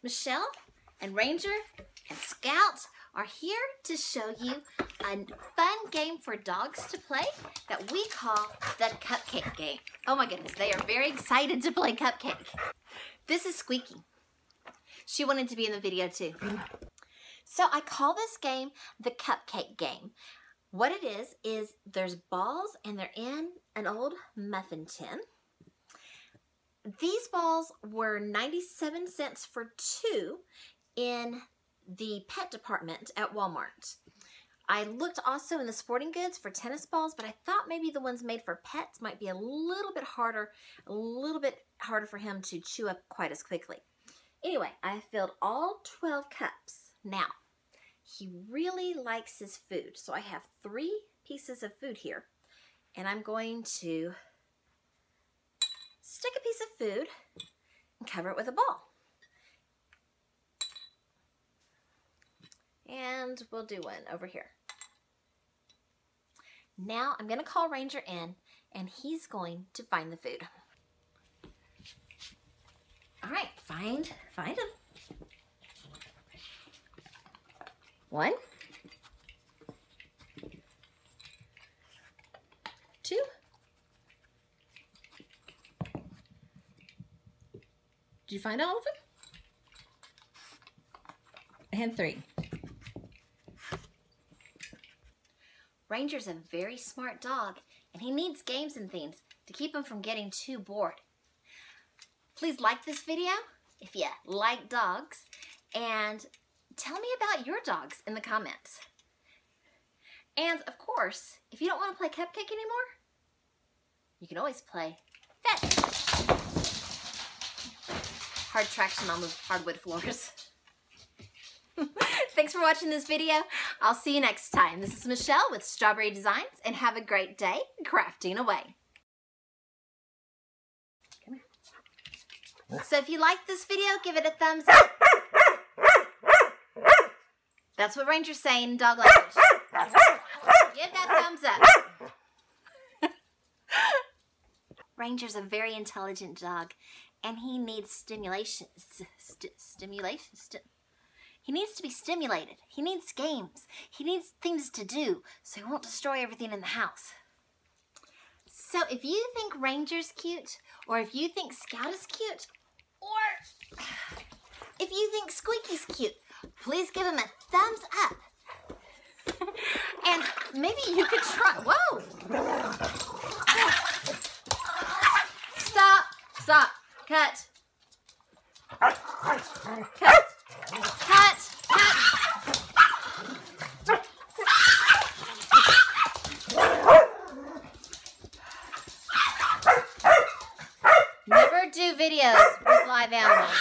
Michelle and Ranger and Scout are here to show you a fun game for dogs to play that we call the Cupcake Game. Oh my goodness, they are very excited to play Cupcake. This is Squeeky. She wanted to be in the video too. So I call this game the Cupcake Game. What it is there's balls and they're in an old muffin tin. These balls were 97 cents for 2 in the pet department at Walmart. I looked also in the sporting goods for tennis balls, but I thought maybe the ones made for pets might be a little bit harder for him to chew up quite as quickly. Anyway, I filled all 12 cups. Now, he really likes his food, so I have 3 pieces of food here, and I'm going to stick a piece of food and cover it with a ball. And we'll do one over here. Now I'm going to call Ranger in, and he's going to find the food. All right, find him. 1, 2, did you find all of them? And 3. Ranger's a very smart dog, and he needs games and things to keep him from getting too bored. Please like this video if you like dogs, and tell me about your dogs in the comments. And of course, if you don't want to play Cupcake anymore, you can always play fetch. Hard traction on the hardwood floors. Thanks for watching this video. I'll see you next time. This is Michelle with Straw-Bearie Designs, and have a great day crafting away. Come here. So if you like this video, give it a thumbs up. That's what Ranger's saying in dog language. Give that thumbs up. Ranger's a very intelligent dog, and he needs stimulation. He needs to be stimulated. He needs games. He needs things to do so he won't destroy everything in the house. So if you think Ranger's cute, or if you think Scout is cute, or if you think Squeaky's cute, please give him a thumbs up. And maybe you could try. Whoa! Stop. Stop. Cut. Cut. Cut. Never do videos with live animals.